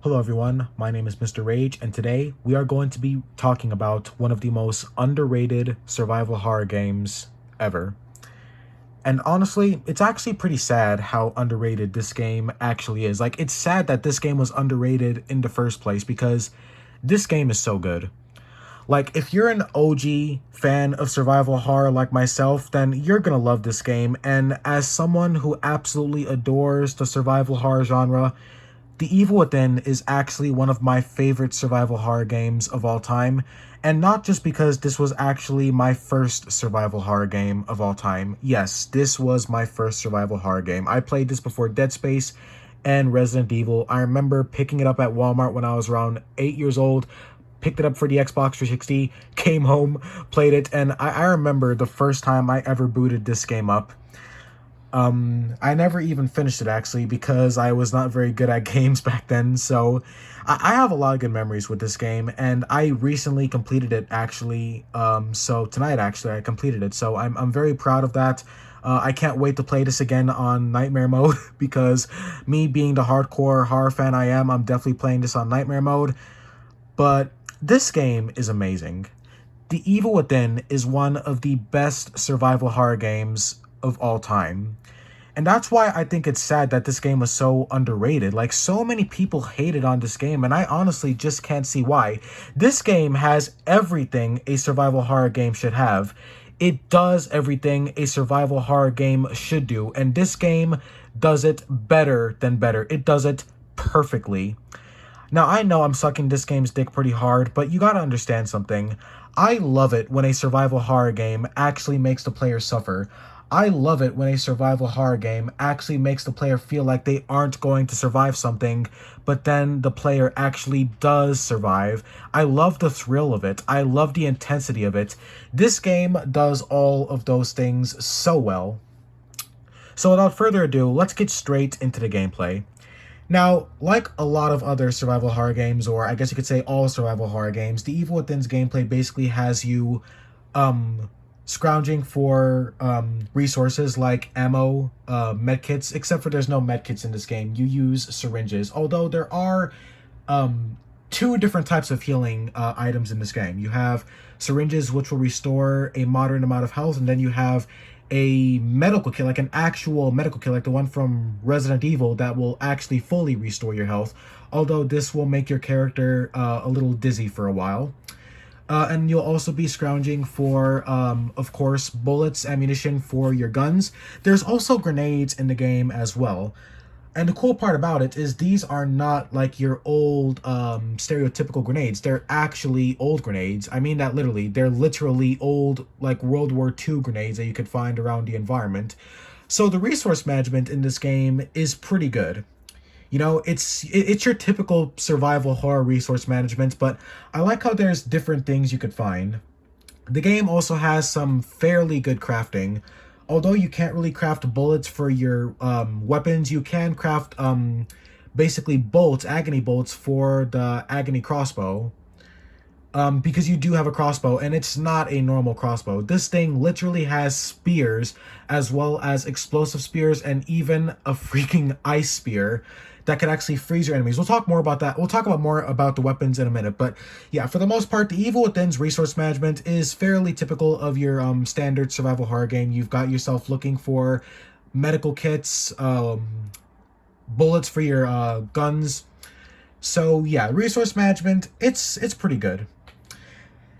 Hello, everyone. My name is Mr. Rage, and today we are going to be talking about one of the most underrated survival horror games ever. And honestly, it's actually pretty sad how underrated this game actually is. Like, it's sad that this game was underrated in the first place because this game is so good. Like, if you're an OG fan of survival horror like myself, then you're gonna love this game. And as someone who absolutely adores the survival horror genre, The Evil Within is actually one of my favorite survival horror games of all time, and not just because this was actually my first survival horror game of all time. Yes, this was my first survival horror game. I played this before Dead Space and Resident Evil. I remember picking it up at Walmart when I was around 8 years old, picked it up for the Xbox 360, came home, played it, and I remember the first time I ever booted this game up. I never even finished it actually because I was not very good at games back then. So I have a lot of good memories with this game, and I recently completed it actually. So tonight actually I completed it. So I'm very proud of that. I can't wait to play this again on Nightmare mode because me being the hardcore horror fan I am, I'm definitely playing this on Nightmare mode. But this game is amazing. The Evil Within is one of the best survival horror games of all time. And that's why I think it's sad that this game was so underrated. Like, so many people hated on this game, and I honestly just can't see why. This game has everything a survival horror game should have. It does everything a survival horror game should do, and this game does it better than better. It does it perfectly. Now, I know I'm sucking this game's dick pretty hard, but you gotta understand something. I love it when a survival horror game actually makes the player suffer. I love it when a survival horror game actually makes the player feel like they aren't going to survive something, but then the player actually does survive. I love the thrill of it. I love the intensity of it. This game does all of those things so well. So without further ado, let's get straight into the gameplay. Now, like a lot of other survival horror games, or I guess you could say all survival horror games, The Evil Within's gameplay basically has you scrounging for resources like ammo, medkits, except for there's no medkits in this game. You use syringes, although there are two different types of healing items in this game. You have syringes, which will restore a moderate amount of health, and then you have a medical kit, like an actual medical kit, like the one from Resident Evil, that will actually fully restore your health. Although this will make your character a little dizzy for a while. And you'll also be scrounging for, of course, bullets, ammunition for your guns. There's also grenades in the game as well. And the cool part about it is these are not like your old stereotypical grenades. They're actually old grenades. I mean that literally. They're literally old, like World War II grenades that you could find around the environment. So the resource management in this game is pretty good. You know, it's your typical survival horror resource management, but I like how there's different things you could find. The game also has some fairly good crafting. Although you can't really craft bullets for your weapons, you can craft basically bolts, agony bolts for the agony crossbow. Because you do have a crossbow, and it's not a normal crossbow. This thing literally has spears, as well as explosive spears, and even a freaking ice spear that can actually freeze your enemies. We'll talk more about that. We'll talk about more about the weapons in a minute. But yeah, for the most part, the Evil Within's resource management is fairly typical of your standard survival horror game. You've got yourself looking for medical kits, bullets for your guns. So yeah, resource management, it's pretty good.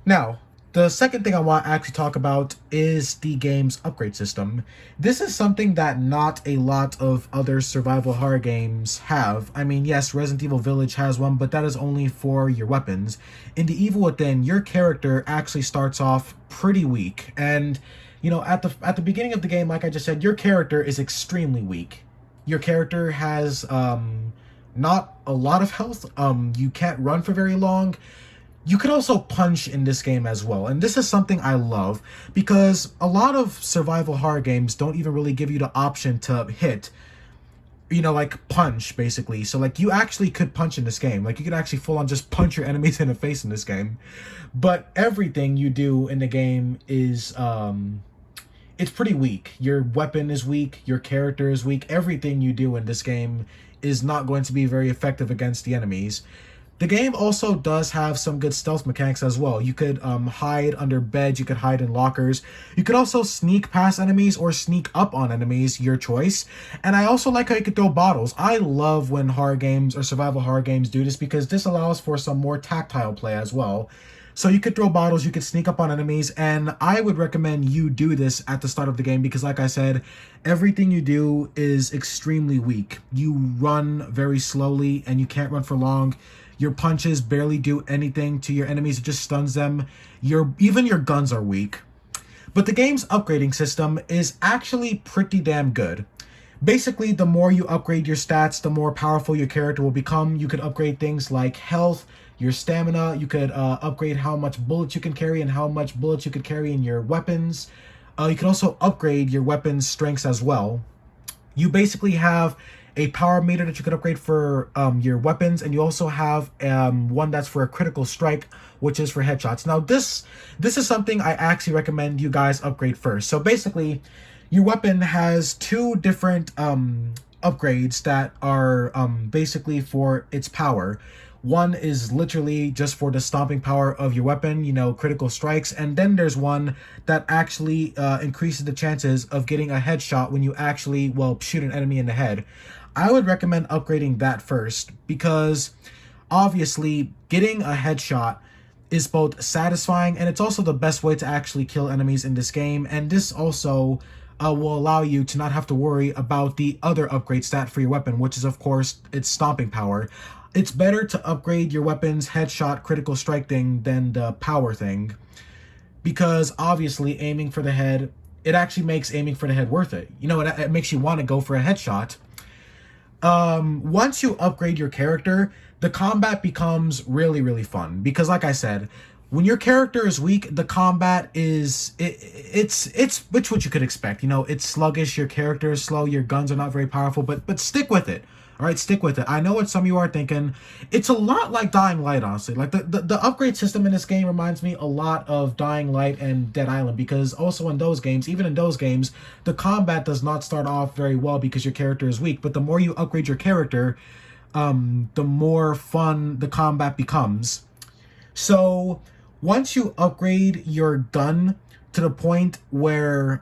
Now, the second thing I want to actually talk about is the game's upgrade system. This is something that not a lot of other survival horror games have. I mean, yes, Resident Evil Village has one, but that is only for your weapons. In The Evil Within, your character actually starts off pretty weak. And, you know, at the beginning of the game, like I just said, your character is extremely weak. Your character has not a lot of health. You can't run for very long. You could also punch in this game as well. And this is something I love because a lot of survival horror games don't even really give you the option to hit, you know, like punch basically. So like you actually could punch in this game. Like you could actually full on just punch your enemies in the face in this game. But everything you do in the game is it's pretty weak. Your weapon is weak, your character is weak. Everything you do in this game is not going to be very effective against the enemies. The game also does have some good stealth mechanics as well. You could hide under beds, you could hide in lockers. You could also sneak past enemies or sneak up on enemies, your choice. And I also like how you could throw bottles. I love when horror games or survival horror games do this because this allows for some more tactile play as well. So you could throw bottles, you could sneak up on enemies, and I would recommend you do this at the start of the game because, like I said, everything you do is extremely weak. You run very slowly and you can't run for long. Your punches barely do anything to your enemies, it just stuns them. Even your guns are weak. But the game's upgrading system is actually pretty damn good. Basically, the more you upgrade your stats, the more powerful your character will become. You could upgrade things like health, your stamina. You could upgrade how much bullets you can carry and how much bullets you could carry in your weapons. You can also upgrade your weapons' strengths as well. You basically have a power meter that you could upgrade for your weapons, and you also have one that's for a critical strike, which is for headshots. Now, this is something I actually recommend you guys upgrade first. So basically, your weapon has two different upgrades that are basically for its power. One is literally just for the stomping power of your weapon, critical strikes. And then there's one that actually increases the chances of getting a headshot when you actually, shoot an enemy in the head. I would recommend upgrading that first because obviously getting a headshot is both satisfying and it's also the best way to actually kill enemies in this game. And this also will allow you to not have to worry about the other upgrade stat for your weapon, which is, of course, its stomping power. It's better to upgrade your weapon's headshot critical strike thing than the power thing because obviously aiming for the head, it actually makes aiming for the head worth it. It makes you want to go for a headshot. Once you upgrade your character, the combat becomes really, really fun because, like I said, when your character is weak, the combat is it's what you could expect. It's sluggish, your character is slow, your guns are not very powerful, but stick with it. All right, stick with it. I know what some of you are thinking. It's a lot like Dying Light, honestly. Like the upgrade system in this game reminds me a lot of Dying Light and Dead Island because also in those games, even in those games, the combat does not start off very well because your character is weak. But the more you upgrade your character, the more fun the combat becomes. So once you upgrade your gun to the point where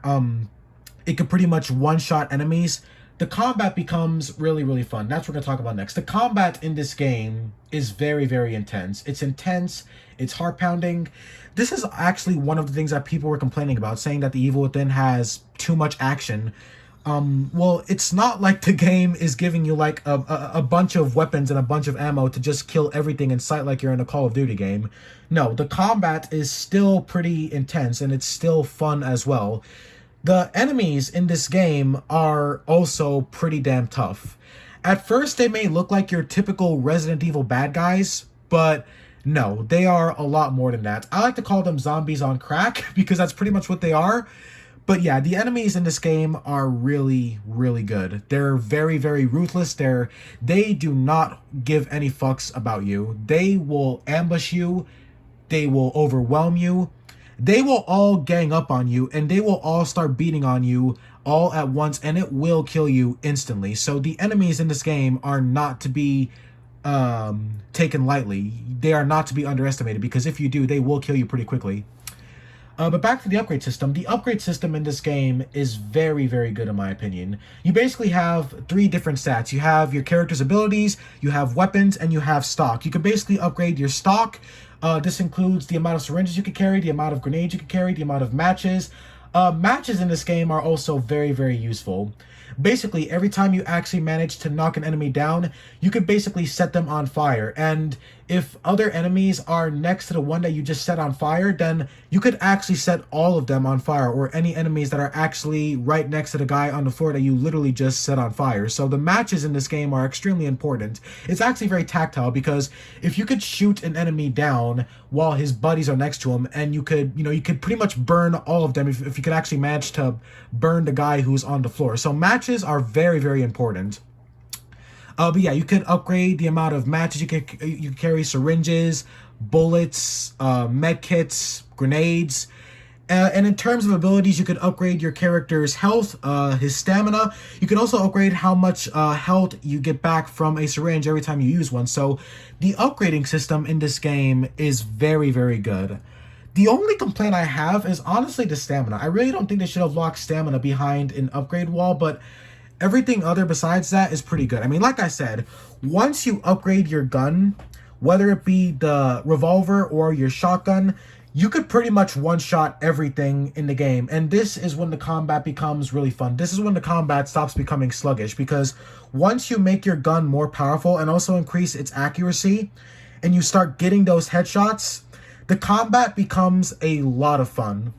it can pretty much one-shot enemies, the combat becomes really, really fun. That's what we're going to talk about next. The combat in this game is very, very intense. It's intense. It's heart-pounding. This is actually one of the things that people were complaining about, saying that The Evil Within has too much action. It's not like the game is giving you like a bunch of weapons and a bunch of ammo to just kill everything in sight like you're in a Call of Duty game. No, the combat is still pretty intense and it's still fun as well. The enemies in this game are also pretty damn tough. At first, they may look like your typical Resident Evil bad guys, but no, they are a lot more than that. I like to call them zombies on crack because that's pretty much what they are. But yeah, the enemies in this game are really, really good. They're very, very ruthless. They do not give any fucks about you. They will ambush you. They will overwhelm you. They will all gang up on you and they will all start beating on you all at once and it will kill you instantly. So the enemies in this game are not to be taken lightly. They are not to be underestimated because if you do, they will kill you pretty quickly. But back to the upgrade system. The upgrade system in this game is very, very good in my opinion. You basically have three different stats. You have your character's abilities, you have weapons, and you have stock. You can basically upgrade your stock. This includes the amount of syringes you can carry, the amount of grenades you can carry, the amount of matches. Matches in this game are also very, very useful. Basically, every time you actually manage to knock an enemy down, you could basically set them on fire. And if other enemies are next to the one that you just set on fire, then you could actually set all of them on fire, or any enemies that are actually right next to the guy on the floor that you literally just set on fire. So the matches in this game are extremely important. It's actually very tactile because if you could shoot an enemy down while his buddies are next to him, and you could pretty much burn all of them if you could actually manage to burn the guy who's on the floor. So matches are very, very important. But yeah, you can upgrade the amount of matches you carry, syringes, bullets, med kits, grenades. And in terms of abilities, you can upgrade your character's health, his stamina. You can also upgrade how much health you get back from a syringe every time you use one. So the upgrading system in this game is very, very good. The only complaint I have is honestly the stamina. I really don't think they should have locked stamina behind an upgrade wall, but everything other besides that is pretty good. I mean, like I said, once you upgrade your gun, whether it be the revolver or your shotgun, you could pretty much one-shot everything in the game. And this is when the combat becomes really fun. This is when the combat stops becoming sluggish, because once you make your gun more powerful and also increase its accuracy, and you start getting those headshots, the combat becomes a lot of fun.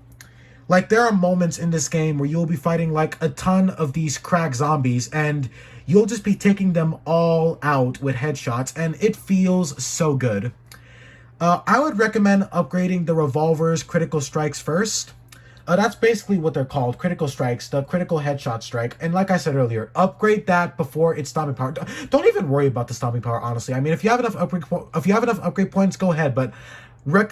Like, there are moments in this game where you'll be fighting like a ton of these crack zombies, and you'll just be taking them all out with headshots, and it feels so good. I would recommend upgrading the revolver's critical strikes first. That's basically what they're called, critical strikes, the critical headshot strike. And like I said earlier, upgrade that before its stomping power. Don't even worry about the stomping power, honestly. I mean, if you have enough upgrade points, go ahead. But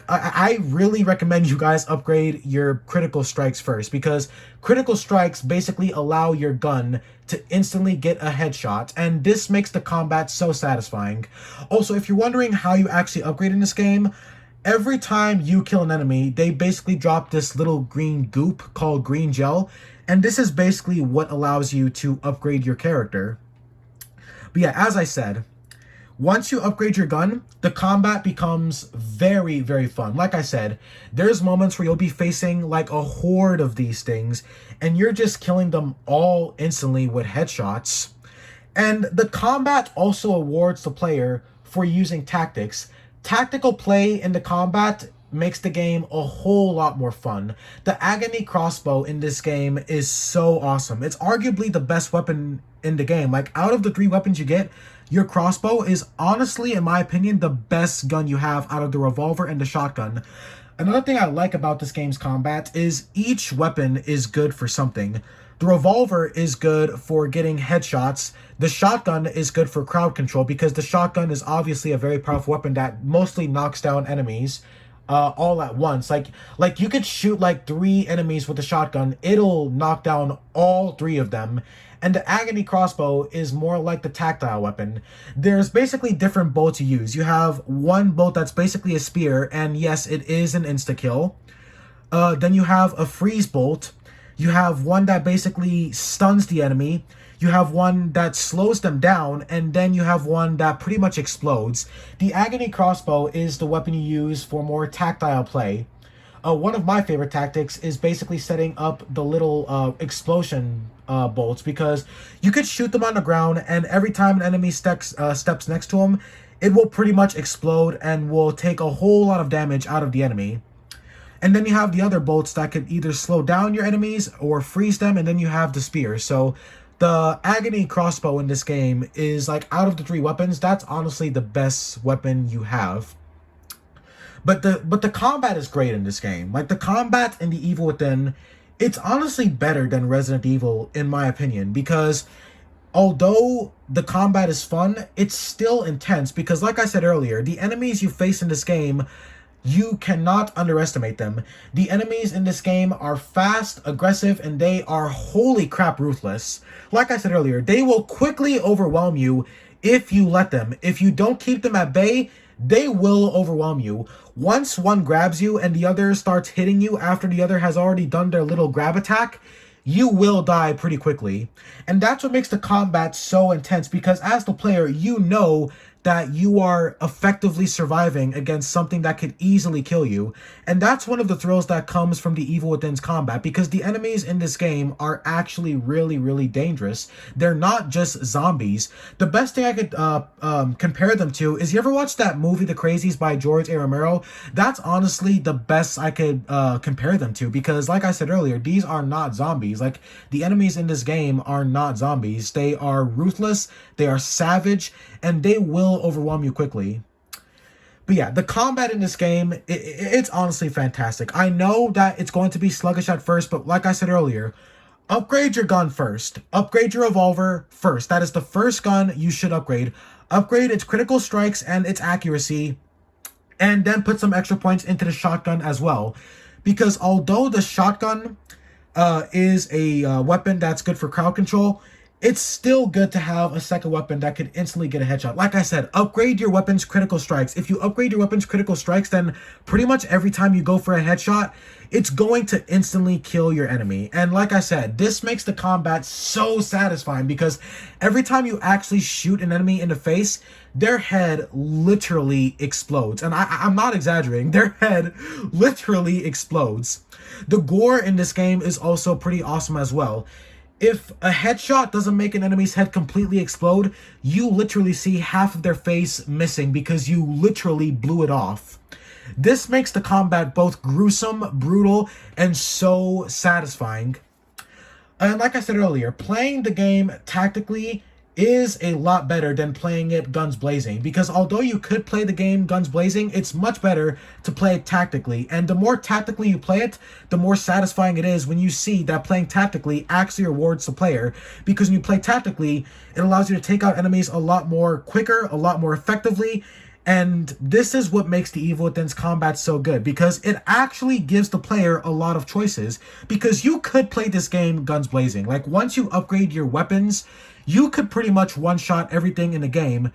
I really recommend you guys upgrade your critical strikes first, because critical strikes basically allow your gun to instantly get a headshot, and this makes the combat so satisfying. Also, if you're wondering how you actually upgrade in this game, every time you kill an enemy, they basically drop this little green goop called green gel, and this is basically what allows you to upgrade your character. But yeah, as I said, once you upgrade your gun, the combat becomes very, very fun. Like I said, there's moments where you'll be facing like a horde of these things, and you're just killing them all instantly with headshots. And the combat also awards the player for using tactics. Tactical play in the combat makes the game a whole lot more fun. The Agony crossbow in this game is so awesome. It's arguably the best weapon in the game. Like, out of the 3 weapons you get, your crossbow is honestly, in my opinion, the best gun you have out of the revolver and the shotgun. Another thing I like about this game's combat is each weapon is good for something. The revolver is good for getting headshots. The shotgun is good for crowd control, because the shotgun is obviously a very powerful weapon that mostly knocks down enemies all at once. Like you could shoot like 3 enemies with a shotgun, it'll knock down all 3 of them. And the Agony crossbow is more like the tactile weapon. There's basically different bolts you use. You have one bolt that's basically a spear, and yes, it is an insta-kill. Then you have a freeze bolt. You have one that basically stuns the enemy. You have one that slows them down, and then you have one that pretty much explodes. The Agony crossbow is the weapon you use for more tactile play. One of my favorite tactics is basically setting up the little explosion bolts, because you could shoot them on the ground, and every time an enemy steps next to them, it will pretty much explode and will take a whole lot of damage out of the enemy. And then you have the other bolts that could either slow down your enemies or freeze them, and then you have the spear. So the Agony crossbow in this game is, like, out of the 3 weapons, that's honestly the best weapon you have. But the combat is great in this game. Like, the combat in The Evil Within, it's honestly better than Resident Evil, in my opinion, because although the combat is fun, it's still intense, because like I said earlier, the enemies you face in this game, you cannot underestimate them. The enemies in this game are fast, aggressive, and they are holy crap ruthless. Like I said earlier, they will quickly overwhelm you if you let them. If you don't keep them at bay, they will overwhelm you. Once one grabs you and the other starts hitting you after the other has already done their little grab attack, you will die pretty quickly. And that's what makes the combat so intense, because as the player, you know that you are effectively surviving against something that could easily kill you. And that's one of the thrills that comes from The Evil Within's combat, because the enemies in this game are actually really, really dangerous. They're not just zombies. The best thing I could compare them to is, you ever watch that movie The Crazies by George A. Romero? That's honestly the best I could compare them to, because like I said earlier, these are not zombies. Like, the enemies in this game are not zombies. They are ruthless, they are savage, and they will overwhelm you quickly. But yeah, the combat in this game, it's honestly fantastic. I know that it's going to be sluggish at first, but like I said earlier, upgrade your gun first. Upgrade your revolver first. That is the first gun you should upgrade. Upgrade its critical strikes and its accuracy, and then put some extra points into the shotgun as well. because although the shotgun is a weapon that's good for crowd control, it's still good to have a second weapon that can instantly get a headshot. Like I said, upgrade your weapon's critical strikes. If you upgrade your weapon's critical strikes, then pretty much every time you go for a headshot, it's going to instantly kill your enemy. And like I said, this makes the combat so satisfying because every time you actually shoot an enemy in the face, their head literally explodes. And I'm not exaggerating. Their head literally explodes. The gore in this game is also pretty awesome as well. If a headshot doesn't make an enemy's head completely explode, you literally see half of their face missing because you literally blew it off. This makes the combat both gruesome, brutal, and so satisfying. And like I said earlier, playing the game tactically is a lot better than playing it guns blazing, because although you could play the game guns blazing, it's much better to play it tactically. And the more tactically you play it, the more satisfying it is when you see that playing tactically actually rewards the player, because when you play tactically, it allows you to take out enemies a lot more quicker, a lot more effectively. And this is what makes the Evil Within's combat so good, because it actually gives the player a lot of choices. Because you could play this game guns blazing. Like, once you upgrade your weapons, you could pretty much one-shot everything in the game.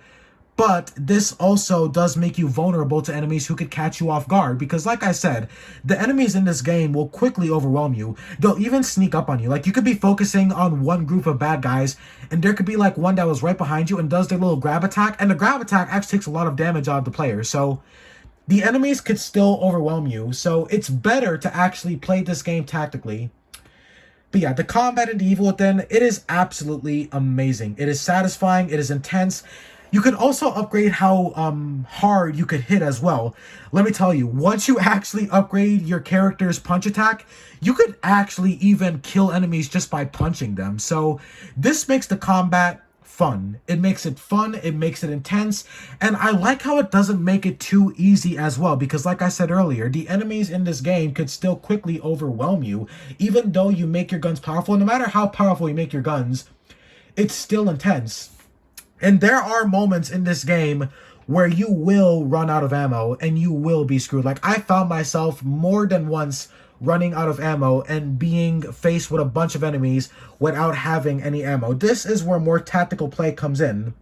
But this also does make you vulnerable to enemies who could catch you off guard. Because like I said, the enemies in this game will quickly overwhelm you. They'll even sneak up on you. Like, you could be focusing on one group of bad guys, and there could be like one that was right behind you and does their little grab attack. And the grab attack actually takes a lot of damage out of the player. So the enemies could still overwhelm you. So it's better to actually play this game tactically. But yeah, the combat in The Evil Within, it is absolutely amazing. It is satisfying. It is intense. You can also upgrade how hard you could hit as well. Let me tell you, once you actually upgrade your character's punch attack, you could actually even kill enemies just by punching them. So this makes the combat fun. It makes it fun, it makes it intense, and I like how it doesn't make it too easy as well, because like I said earlier, the enemies in this game could still quickly overwhelm you, even though you make your guns powerful. No matter how powerful you make your guns, it's still intense. And there are moments in this game where you will run out of ammo and you will be screwed. Like, I found myself more than once running out of ammo and being faced with a bunch of enemies without having any ammo. This is where more tactical play comes in,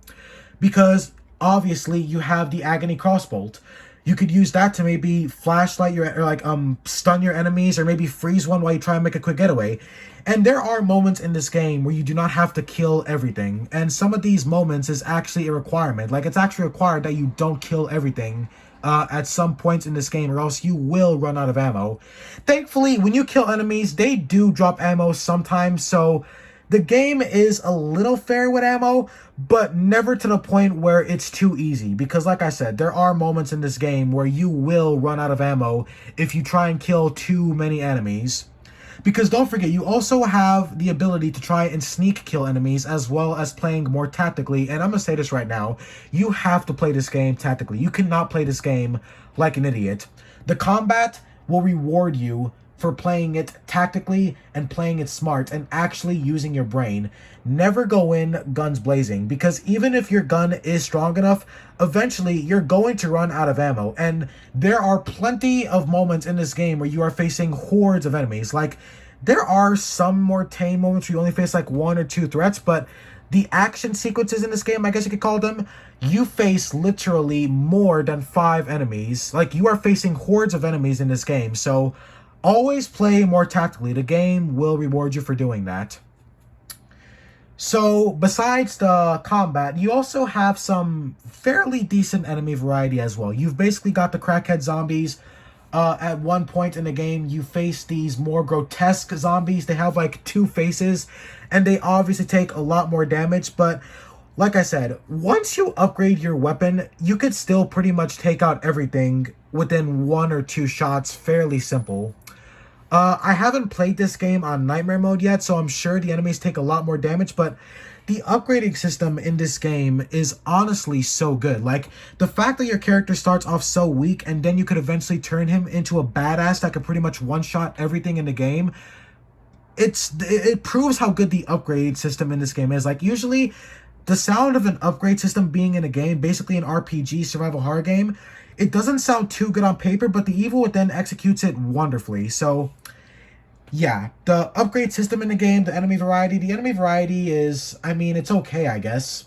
because obviously you have the Agony Crossbolt. You could use that to maybe flashlight your, or like stun your enemies, or maybe freeze one while you try and make a quick getaway. And there are moments in this game where you do not have to kill everything, and some of these moments is actually a requirement. Like, it's actually required that you don't kill everything at some points in this game, or else you will run out of ammo. Thankfully, when you kill enemies, they do drop ammo sometimes, so the game is a little fair with ammo, but never to the point where it's too easy. Because like I said, there are moments in this game where you will run out of ammo if you try and kill too many enemies. Because don't forget, you also have the ability to try and sneak kill enemies, as well as playing more tactically. And I'm going to say this right now, you have to play this game tactically. You cannot play this game like an idiot. The combat will reward you for playing it tactically and playing it smart and actually using your brain. Never go in guns blazing, because even if your gun is strong enough, eventually you're going to run out of ammo. And there are plenty of moments in this game where you are facing hordes of enemies. Like, there are some more tame moments where you only face like one or two threats, but the action sequences in this game, I guess you could call them, you face literally more than 5 enemies. Like, you are facing hordes of enemies in this game. So always play more tactically. The game will reward you for doing that. So, besides the combat, you also have some fairly decent enemy variety as well. You've basically got the crackhead zombies. At one point in the game, you face these more grotesque zombies. They have like 2 faces, and they obviously take a lot more damage. But like I said, once you upgrade your weapon, you could still pretty much take out everything within 1 or 2 shots. Fairly simple. I haven't played this game on Nightmare mode yet, so I'm sure the enemies take a lot more damage, but the upgrading system in this game is honestly so good. Like, the fact that your character starts off so weak and then you could eventually turn him into a badass that could pretty much one-shot everything in the game, it proves how good the upgrade system in this game is. Like, usually the sound of an upgrade system being in a game, basically an RPG survival horror game, it doesn't sound too good on paper, but The Evil Within executes it wonderfully. So, yeah, the upgrade system in the game, the enemy variety is, I mean, it's okay, I guess.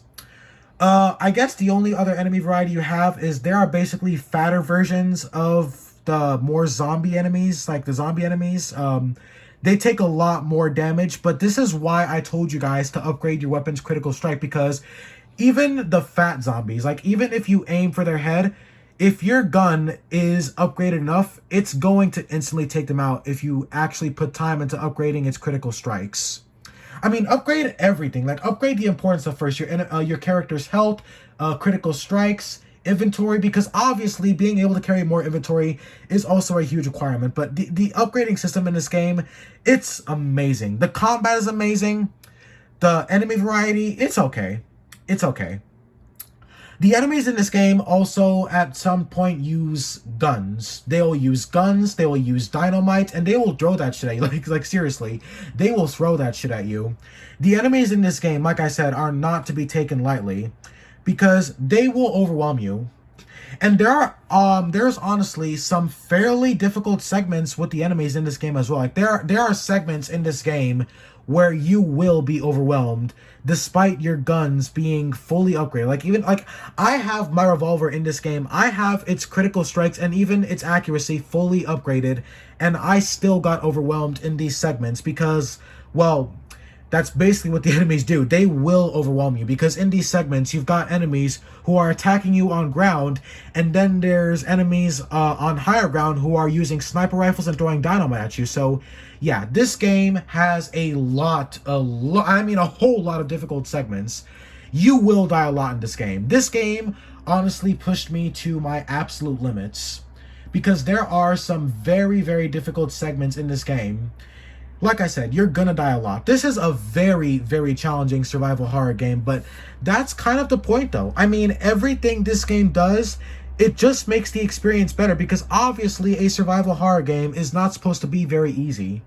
I guess the only other enemy variety you have is there are basically fatter versions of the more zombie enemies, like the zombie enemies. They take a lot more damage, but this is why I told you guys to upgrade your weapon's critical strike, because even the fat zombies, like even if you aim for their head, if your gun is upgraded enough, it's going to instantly take them out if you actually put time into upgrading its critical strikes. I mean, upgrade everything. Like, upgrade the important stuff first. Your character's health, critical strikes, inventory, because obviously being able to carry more inventory is also a huge requirement. But the upgrading system in this game, it's amazing. The combat is amazing. The enemy variety, it's okay. It's okay. The enemies in this game also at some point use guns. They will use guns, they will use dynamite, and they will throw that shit at you. Like seriously, they will throw that shit at you. The enemies in this game, like I said, are not to be taken lightly, because they will overwhelm you. And there's honestly some fairly difficult segments with the enemies in this game as well. Like there are segments in this game where you will be overwhelmed despite your guns being fully upgraded. Like even like I have my revolver in this game. I have its critical strikes and even its accuracy fully upgraded, and I still got overwhelmed in these segments because, well, that's basically what the enemies do. They will overwhelm you because in these segments, you've got enemies who are attacking you on ground, and then there's enemies on higher ground who are using sniper rifles and throwing dynamite at you. So, yeah, this game has a whole lot of difficult segments. You will die a lot in this game. This game honestly pushed me to my absolute limits because there are some very, very difficult segments in this game. Like I said, you're gonna die a lot. This is a very, very challenging survival horror game, but that's kind of the point though. I mean, everything this game does, it just makes the experience better because obviously a survival horror game is not supposed to be very easy.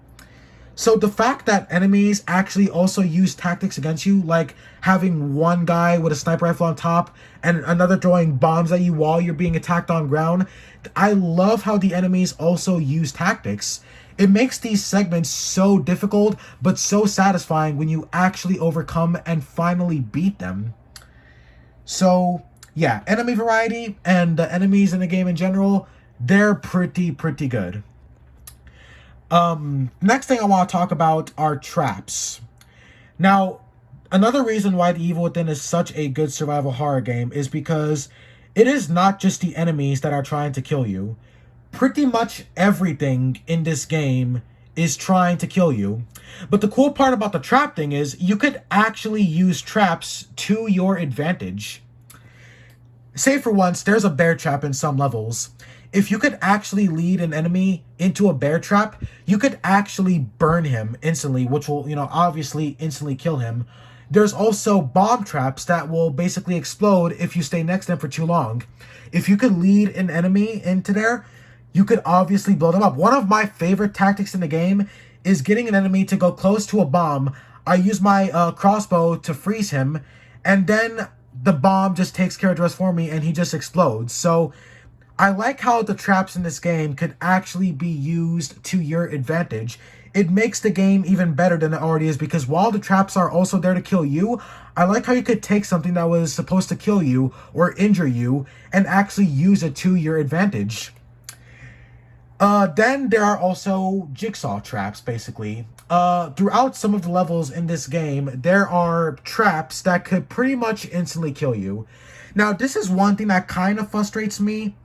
So the fact that enemies actually also use tactics against you, like having one guy with a sniper rifle on top and another throwing bombs at you while you're being attacked on ground, I love how the enemies also use tactics. It makes these segments so difficult, but so satisfying when you actually overcome and finally beat them. So, yeah, enemy variety and the enemies in the game in general, they're pretty good. Next thing I want to talk about are traps. Now, another reason why The Evil Within is such a good survival horror game is because it is not just the enemies that are trying to kill you. Pretty much everything in this game is trying to kill you. But the cool part about the trap thing is you could actually use traps to your advantage. Say for once, there's a bear trap in some levels. If you could actually lead an enemy into a bear trap, you could actually burn him instantly, which will, obviously instantly kill him. There's also bomb traps that will basically explode if you stay next to them for too long. If you could lead an enemy into there, you could obviously blow them up. One of my favorite tactics in the game is getting an enemy to go close to a bomb. I use my crossbow to freeze him, and then the bomb just takes care of the rest for me, and he just explodes. So I like how the traps in this game could actually be used to your advantage. It makes the game even better than it already is because while the traps are also there to kill you, I like how you could take something that was supposed to kill you or injure you and actually use it to your advantage. Then there are also jigsaw traps, basically. Throughout some of the levels in this game, there are traps that could pretty much instantly kill you. Now, this is one thing that kind of frustrates me.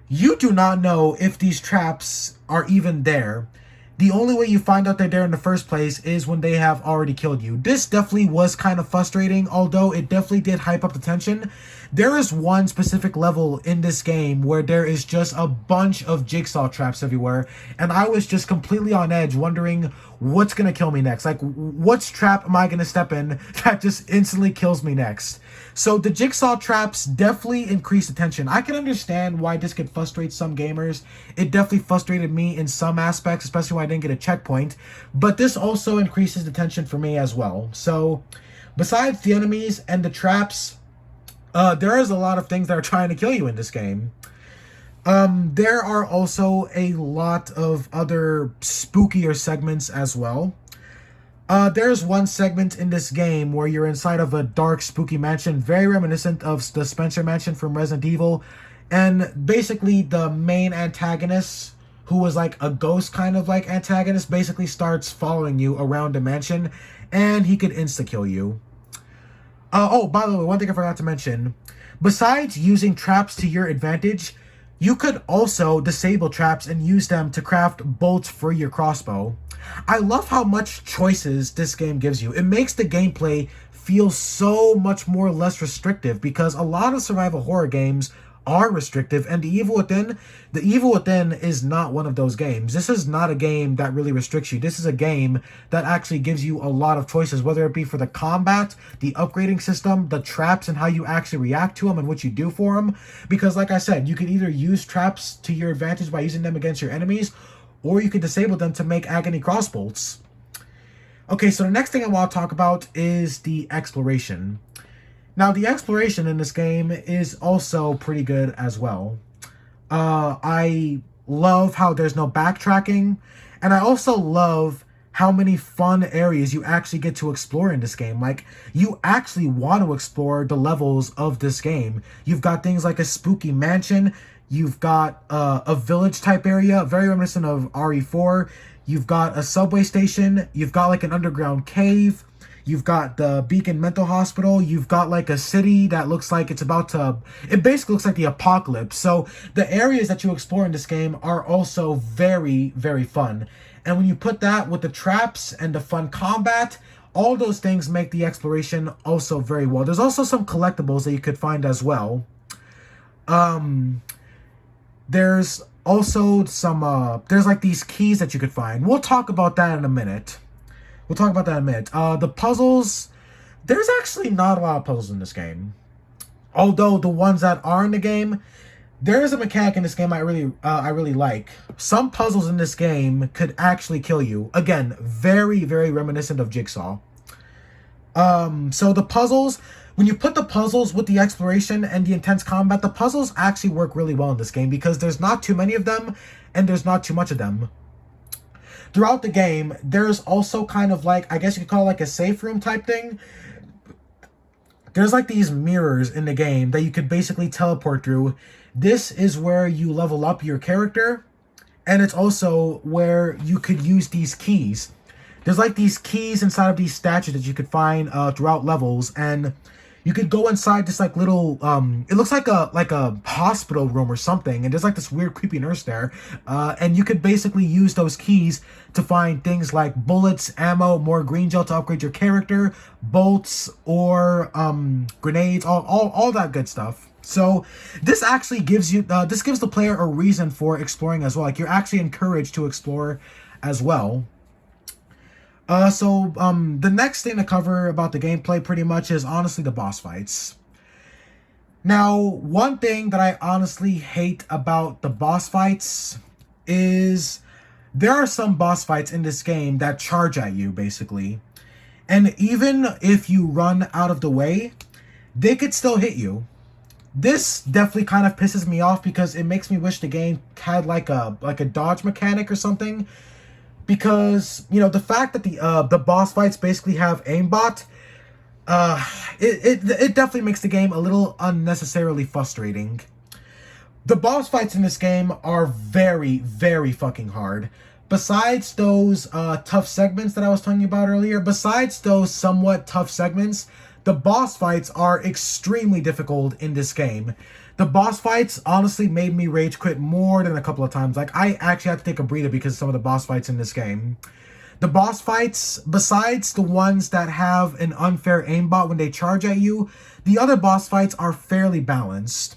You do not know if these traps are even there. The only way you find out they're there in the first place is when they have already killed you. This definitely was kind of frustrating, although it definitely did hype up the tension. There is one specific level in this game where there is just a bunch of jigsaw traps everywhere, and I was just completely on edge, wondering what's gonna kill me next. Like, what trap am I gonna step in that just instantly kills me next? So the jigsaw traps definitely increase the tension. I can understand why this could frustrate some gamers. It definitely frustrated me in some aspects, especially when I didn't get a checkpoint. But this also increases the tension for me as well. So Besides the enemies and the traps, there is a lot of things that are trying to kill you in this game. There are also a lot of other spookier segments as well. There's one segment in this game where you're inside of a dark, spooky mansion, very reminiscent of the Spencer Mansion from Resident Evil. And basically, the main antagonist, who was like a ghost kind of like antagonist, basically starts following you around the mansion, and he could insta-kill you. Oh, by the way, one thing I forgot to mention. Besides using traps to your advantage, you could also disable traps and use them to craft bolts for your crossbow. I love how much choices this game gives you. It makes the gameplay feel so much more less restrictive, because a lot of survival horror games are restrictive, and the Evil Within is not one of those games. This is not a game that really restricts you. This is a game that actually gives you a lot of choices, whether it be for the combat, the upgrading system, the traps, and how you actually react to them and what you do for them. Because like I said, you can either use traps to your advantage by using them against your enemies, or you can disable them to make agony crossbolts. Okay, so the next thing I want to talk about is the exploration. Now, the exploration in this game is also pretty good as well. I love how there's no backtracking, and I also love how many fun areas you actually get to explore in this game. Like, you actually want to explore the levels of this game. You've got things like a spooky mansion, you've got a village type area, very reminiscent of RE4, you've got a subway station, you've got like an underground cave, you've got the Beacon Mental Hospital. You've got like a city that looks like it's about to... It basically looks like the apocalypse. So the areas that you explore in this game are also very, very fun. And when you put that with the traps and the fun combat, all those things make the exploration also very well. There's also some collectibles that you could find as well. There's also some... there's like these keys that you could find. We'll talk about that in a minute. The puzzles, there's actually not a lot of puzzles in this game. Although the ones that are in the game, there is a mechanic in this game I really like. Some puzzles in this game could actually kill you. Again, very, very reminiscent of Jigsaw. So the puzzles, when you put the puzzles with the exploration and the intense combat, the puzzles actually work really well in this game because there's not too many of them and there's not too much of them. Throughout the game, there's also kind of like, I guess you could call it like a safe room type thing. There's like these mirrors in the game that you could basically teleport through. This is where you level up your character, and it's also where you could use these keys. There's like these keys inside of these statues that you could find throughout levels, and you could go inside this like little it looks like a hospital room or something, and there's like this weird creepy nurse there, and you could basically use those keys to find things like bullets, ammo, more green gel to upgrade your character, bolts, or grenades, all that good stuff. So this actually gives you this gives the player a reason for exploring as well. Like, you're actually encouraged to explore as well. The next thing to cover about the gameplay pretty much is honestly the boss fights. Now, one thing that I honestly hate about the boss fights is there are some boss fights in this game that charge at you, basically. And even if you run out of the way, they could still hit you. This definitely kind of pisses me off because it makes me wish the game had like a dodge mechanic or something. Because, you know, the fact that the boss fights basically have aimbot, it definitely makes the game a little unnecessarily frustrating. The boss fights in this game are very, very fucking hard. Besides those tough segments that I was telling you about earlier, besides those somewhat tough segments, the boss fights are extremely difficult in this game. The boss fights honestly made me rage quit more than a couple of times. Like, I actually had to take a breather because of some of the boss fights in this game. The boss fights, besides the ones that have an unfair aimbot when they charge at you, the other boss fights are fairly balanced.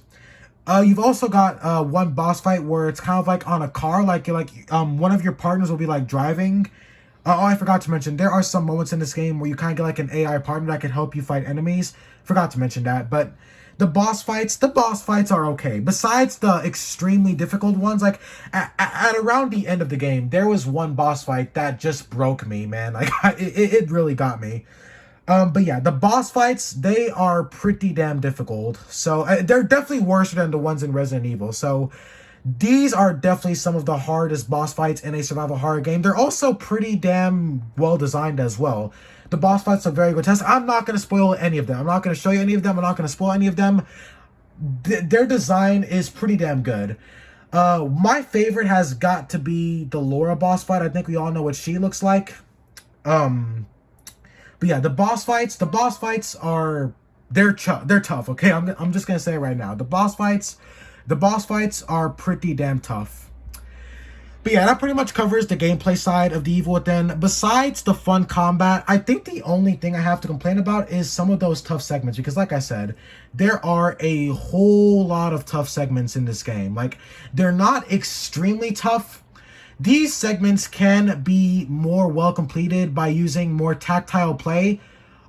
You've also got one boss fight where it's kind of like on a car, like one of your partners will be like driving. Oh, I forgot to mention, there are some moments in this game where you kind of get like an AI partner that can help you fight enemies. Forgot to mention that, but the boss fights are okay. Besides the extremely difficult ones, like at around the end of the game, there was one boss fight that just broke me, man. Like, it really got me. But yeah, the boss fights, they are pretty damn difficult. So they're definitely worse than the ones in Resident Evil. So these are definitely some of the hardest boss fights in a survival horror game. They're also pretty damn well designed as well. The boss fights are very grotesque. I'm not going to spoil any of them. I'm not going to show you any of them. I'm not going to spoil any of them. Their design is pretty damn good. My favorite has got to be the Laura boss fight. I think we all know what she looks like. But yeah, the boss fights are they're tough. Okay, I'm just gonna say it right now. The boss fights are pretty damn tough. But yeah, that pretty much covers the gameplay side of The Evil Within. Besides the fun combat, I think the only thing I have to complain about is some of those tough segments. Because like I said, there are a whole lot of tough segments in this game. Like, they're not extremely tough. These segments can be more well completed by using more tactile play,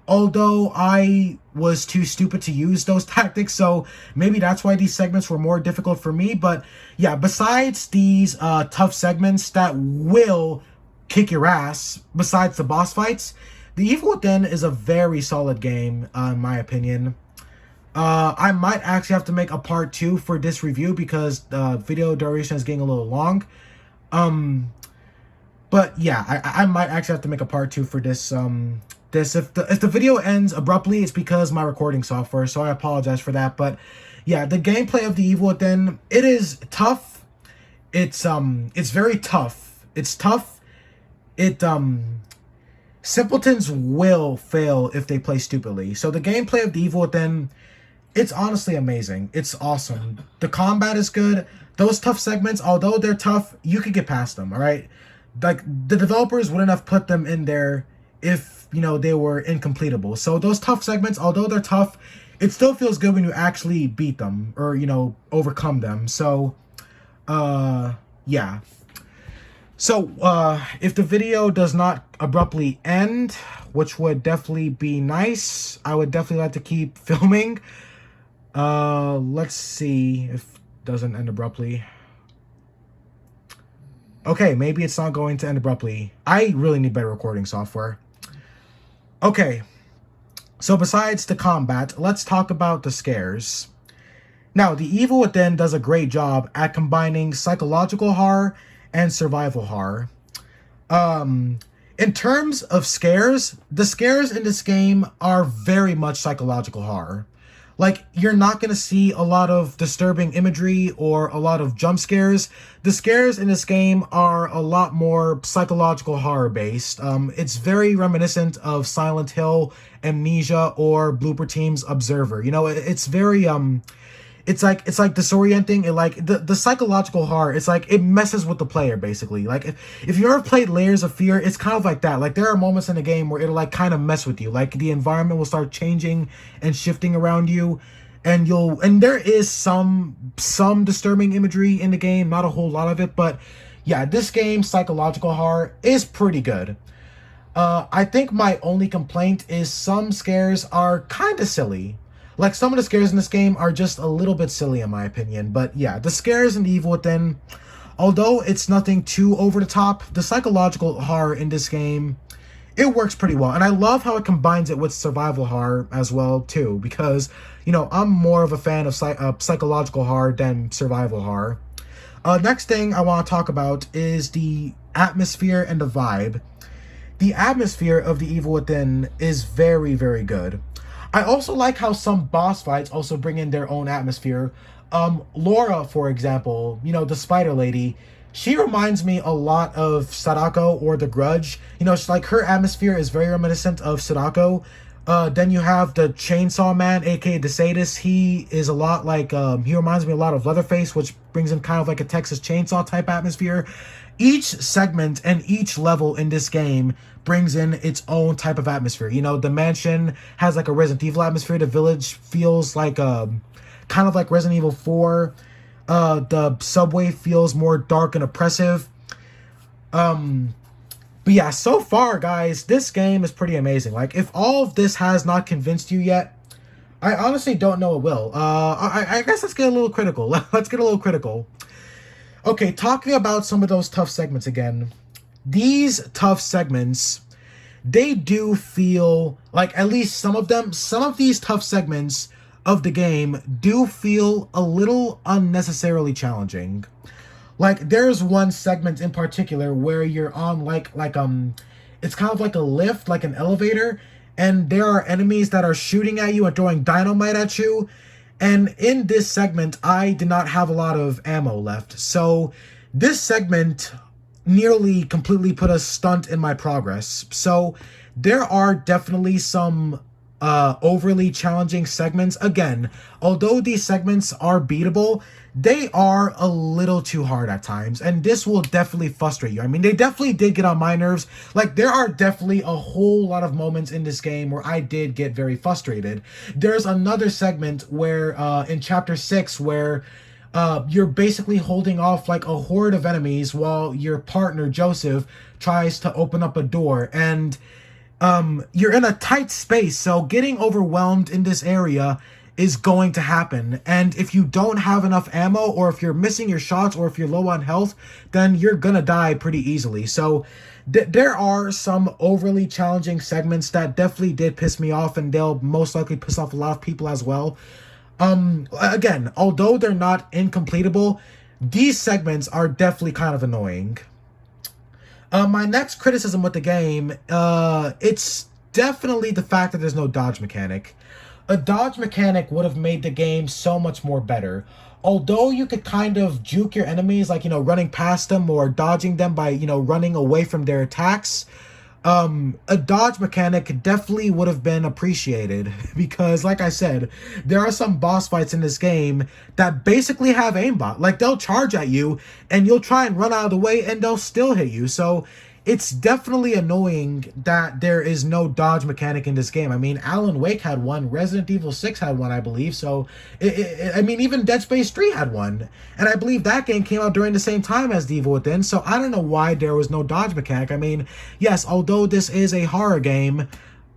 although I was too stupid to use those tactics, so maybe that's why these segments were more difficult for me. But yeah, besides these tough segments that will kick your ass, besides the boss fights, The Evil Within is a very solid game, in my opinion. I might actually have to make a part 2 for this review because the video duration is getting a little long. But yeah, I might actually have to make a part 2 for this. If the video ends abruptly, it's because my recording software, so I apologize for that. But yeah, the gameplay of The Evil Within, it is tough. It's very tough. It's tough. Simpletons will fail if they play stupidly. So the gameplay of The Evil Within, it's honestly amazing. It's awesome. The combat is good. Those tough segments, although they're tough, you could get past them, all right? Like, the developers wouldn't have put them in there if, they were incompletable. So those tough segments, although they're tough, it still feels good when you actually beat them or, overcome them. So, yeah. So, if the video does not abruptly end, which would definitely be nice, I would definitely like to keep filming. Let's see if it doesn't end abruptly. Okay, maybe it's not going to end abruptly. I really need better recording software. Okay, so besides the combat, let's talk about the scares. Now, The Evil Within does a great job at combining psychological horror and survival horror. In terms of scares, the scares in this game are very much psychological horror. Like, you're not going to see a lot of disturbing imagery or a lot of jump scares. The scares in this game are a lot more psychological horror based. It's very reminiscent of Silent Hill, Amnesia, or Blooper Team's Observer. It's very it's like disorienting. It like the psychological horror, it's like it messes with the player basically. Like if you ever played Layers of Fear, it's kind of like that. Like there are moments in the game where it'll like kind of mess with you. Like the environment will start changing and shifting around you, and there is some disturbing imagery in the game, not a whole lot of it, but yeah, this game's psychological horror is pretty good. I think my only complaint is some scares are kind of silly. Like, some of the scares in this game are just a little bit silly, in my opinion. But yeah, the scares in The Evil Within, although it's nothing too over the top, the psychological horror in this game, it works pretty well. And I love how it combines it with survival horror as well, too. Because, I'm more of a fan of psychological horror than survival horror. Next thing I want to talk about is the atmosphere and the vibe. The atmosphere of The Evil Within is very, very good. I also like how some boss fights also bring in their own atmosphere. Laura, for example, the Spider Lady, she reminds me a lot of Sadako or The Grudge. It's like her atmosphere is very reminiscent of Sadako. Then you have the Chainsaw Man, aka the Sadist. He is a lot like, he reminds me a lot of Leatherface, which brings in kind of like a Texas Chainsaw type atmosphere. Each segment and each level in this game brings in its own type of atmosphere. The mansion has like a Resident Evil atmosphere. The village feels like kind of like Resident Evil 4. The subway feels more dark and oppressive. But yeah, so far, guys, this game is pretty amazing. Like, if all of this has not convinced you yet, I honestly don't know it will. I guess let's get a little critical. Let's get a little critical. Okay, talking about some of those tough segments again. These tough segments, they do feel like, at least some of them, some of these tough segments of the game do feel a little unnecessarily challenging. Like there's one segment in particular where you're on it's kind of like a lift, like an elevator, and there are enemies that are shooting at you and throwing dynamite at you. And in this segment, I did not have a lot of ammo left. So this segment nearly completely put a stunt in my progress. So there are definitely some overly challenging segments. Again, although these segments are beatable, they are a little too hard at times, and this will definitely frustrate you. I mean, they definitely did get on my nerves. Like, there are definitely a whole lot of moments in this game where I did get very frustrated. There's another segment where, in Chapter 6, where you're basically holding off like a horde of enemies while your partner, Joseph, tries to open up a door, and you're in a tight space, so getting overwhelmed in this area is going to happen. And if you don't have enough ammo, or if you're missing your shots, or if you're low on health, then you're gonna die pretty easily. So there are some overly challenging segments that definitely did piss me off, and they'll most likely piss off a lot of people as well. Again, although they're not incompletable, these segments are definitely kind of annoying. My next criticism with the game, it's definitely the fact that there's no dodge mechanic. A dodge mechanic would have made the game so much more better. Although you could kind of juke your enemies, like, running past them or dodging them by, running away from their attacks, a dodge mechanic definitely would have been appreciated, because like I said, there are some boss fights in this game that basically have aimbot. Like, they'll charge at you and you'll try and run out of the way and they'll still hit you. So it's definitely annoying that there is no dodge mechanic in this game. I mean, Alan Wake had one, Resident Evil 6 had one, I believe. So, I mean, even Dead Space 3 had one. And I believe that game came out during the same time as The Evil Within. So I don't know why there was no dodge mechanic. I mean, yes, although this is a horror game,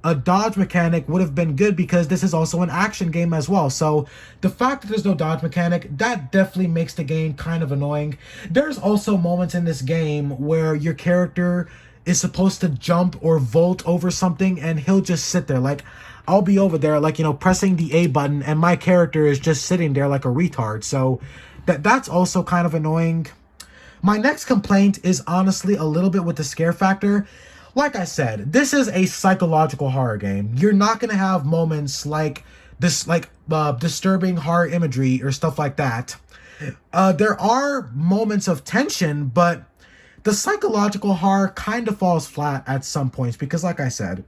a dodge mechanic would have been good, because this is also an action game as well. So the fact that there's no dodge mechanic, that definitely makes the game kind of annoying. There's also moments in this game where your character is supposed to jump or vault over something, and he'll just sit there. Like, I'll be over there, like, pressing the A button, and my character is just sitting there like a retard. So that's also kind of annoying. My next complaint is honestly a little bit with the scare factor. Like I said, this is a psychological horror game. You're not going to have moments like this, like disturbing horror imagery or stuff like that. There are moments of tension, but the psychological horror kind of falls flat at some points, because like I said,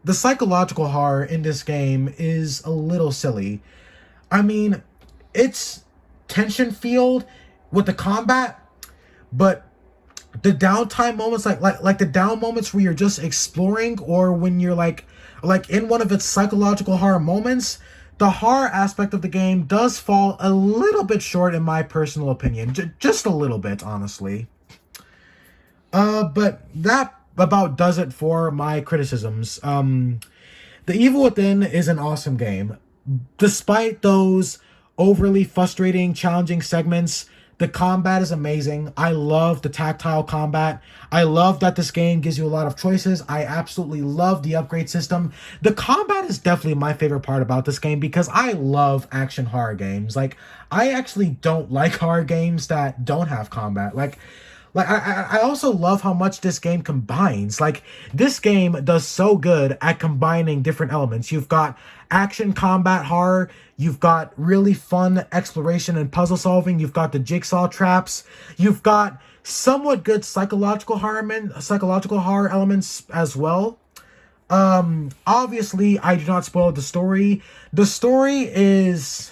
the psychological horror in this game is a little silly. I mean, it's tension filled with the combat, but the downtime moments, like the down moments where you're just exploring, or when you're like in one of its psychological horror moments, the horror aspect of the game does fall a little bit short, in my personal opinion. Just a little bit, honestly. But that about does it for my criticisms. The Evil Within is an awesome game. Despite those overly frustrating, challenging segments, the combat is amazing. I love the tactile combat. I love that this game gives you a lot of choices. I absolutely love the upgrade system. The combat is definitely my favorite part about this game, because I love action horror games. Like, I actually don't like horror games that don't have combat. Like I also love how much this game combines. Like, this game does so good at combining different elements. You've got action combat horror, you've got really fun exploration and puzzle solving, you've got the jigsaw traps, you've got somewhat good psychological horror elements as well. Obviously, I do not spoil the story. The story is...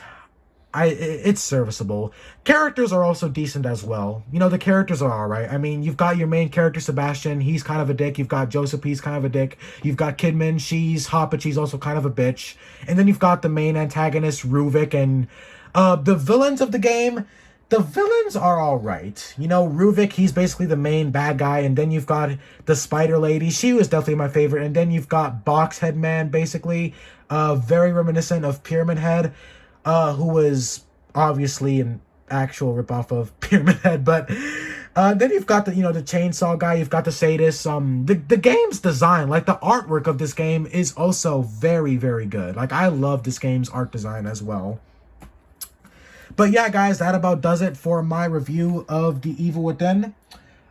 it's serviceable. Characters are also decent as well. The characters are alright. I mean, you've got your main character, Sebastian. He's kind of a dick. You've got Joseph. He's kind of a dick. You've got Kidman. She's hot, but she's also kind of a bitch. And then you've got the main antagonist, Ruvik. And the villains of the game, the villains are alright. Ruvik, he's basically the main bad guy. And then you've got the Spider Lady. She was definitely my favorite. And then you've got Boxhead Man, basically. Very reminiscent of Pyramid Head. Who was obviously an actual ripoff of Pyramid Head, but Then you've got the the chainsaw guy. You've got the sadist. The game's design, like the artwork of this game, is also very very good. Like I love this game's art design as well. But yeah, guys, that about does it for my review of The Evil Within.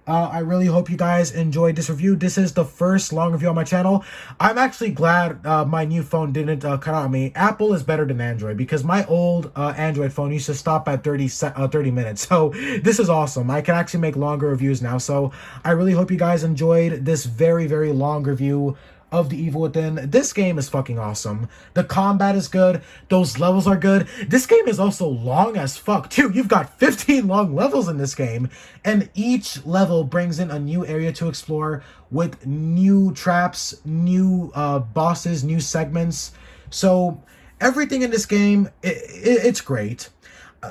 I really hope you guys enjoyed this review. This is the first long review on my channel. I'm actually glad my new phone didn't cut out on me. Apple is better than Android because my old Android phone used to stop at 30 minutes. So this is awesome. I can actually make longer reviews now. So I really hope you guys enjoyed this very, very long review of The Evil Within. This game is fucking awesome. The combat is good. Those levels are good. This game is also long as fuck, too. You've got 15 long levels in this game, and each level brings in a new area to explore with new traps, new bosses, new segments. So everything in this game, it's great.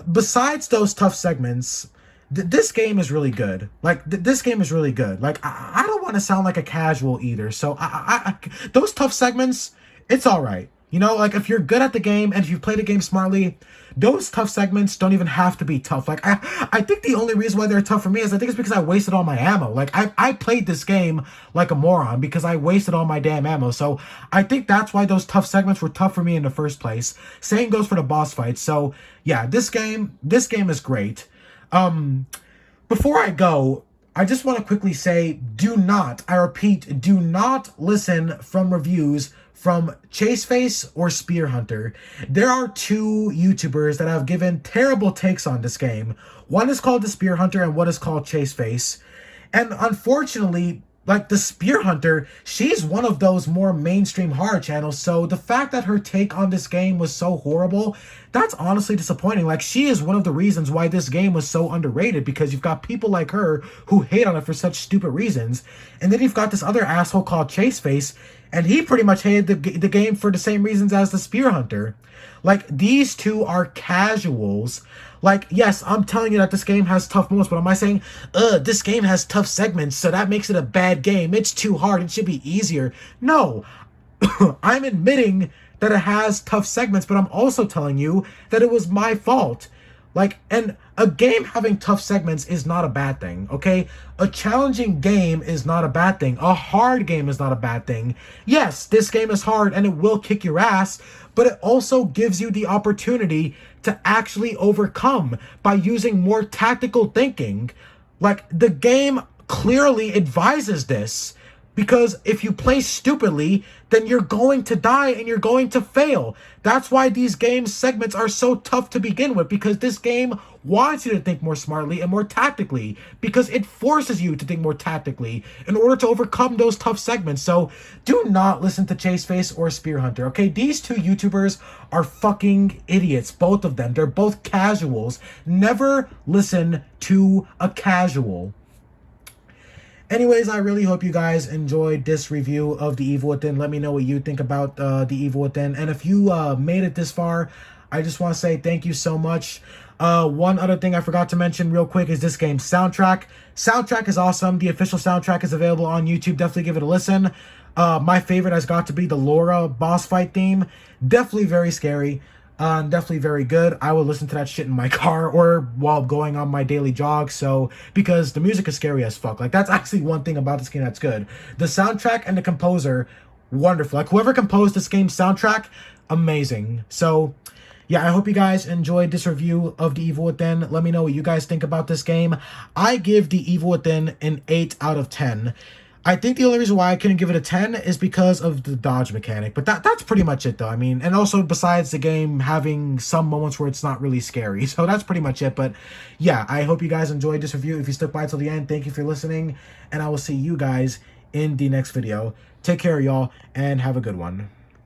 Besides those tough segments, this game is really good. Like this game is really good. Like I don't want to sound like a casual either. So those tough segments, it's all right. You know, like if you're good at the game and if you play the game smartly, those tough segments don't even have to be tough. Like I think the only reason why they're tough for me is I think it's because I wasted all my ammo. Like I played this game like a moron because I wasted all my damn ammo. So I think that's why those tough segments were tough for me in the first place. Same goes for the boss fights. So yeah, this game is great. Before I go, I just want to quickly say, do not, I repeat, do not listen from reviews from Chaseface or Spear Hunter. There are two YouTubers that have given terrible takes on this game. One is called the Spear Hunter and one is called Chaseface. And unfortunately, like the Spear Hunter, she's one of those more mainstream horror channels, so the fact that her take on this game was so horrible, that's honestly disappointing. Like, she is one of the reasons why this game was so underrated, because you've got people like her who hate on it for such stupid reasons, and then you've got this other asshole called Chaseface, and he pretty much hated the game for the same reasons as the Spear Hunter. Like, these two are casuals. Like, yes, I'm telling you that this game has tough moments, but am I saying, this game has tough segments, so that makes it a bad game? It's too hard. It should be easier. No. I'm admitting that it has tough segments, but I'm also telling you that it was my fault. Like, and a game having tough segments is not a bad thing, okay? A challenging game is not a bad thing. A hard game is not a bad thing. Yes, this game is hard and it will kick your ass, but it also gives you the opportunity to actually overcome by using more tactical thinking. Like, the game clearly advises this. Because if you play stupidly, then you're going to die and you're going to fail. That's why these game segments are so tough to begin with, because this game wants you to think more smartly and more tactically, because it forces you to think more tactically in order to overcome those tough segments. So do not listen to Chaseface or Spear Hunter, okay? These two YouTubers are fucking idiots, both of them. They're both casuals. Never listen to a casual. Anyways, I really hope you guys enjoyed this review of The Evil Within. Let me know what you think about The Evil Within. And if you made it this far, I just want to say thank you so much. One other thing I forgot to mention real quick is this game's soundtrack. Soundtrack is awesome. The official soundtrack is available on YouTube. Definitely give it a listen. My favorite has got to be the Laura boss fight theme. Definitely very scary. Definitely very good. I will listen to that shit in my car or while going on my daily jog. So, because the music is scary as fuck. Like, that's actually one thing about this game that's good. The soundtrack and the composer, wonderful. Like, whoever composed this game's soundtrack, amazing. So, yeah, I hope you guys enjoyed this review of The Evil Within. Let me know what you guys think about this game. I give The Evil Within an 8 out of 10. I think the only reason why I couldn't give it a 10 is because of the dodge mechanic. But that's pretty much it, though. I mean, and also besides the game having some moments where it's not really scary. So that's pretty much it. But yeah, I hope you guys enjoyed this review. If you stuck by till the end, thank you for listening. And I will see you guys in the next video. Take care, y'all, and have a good one.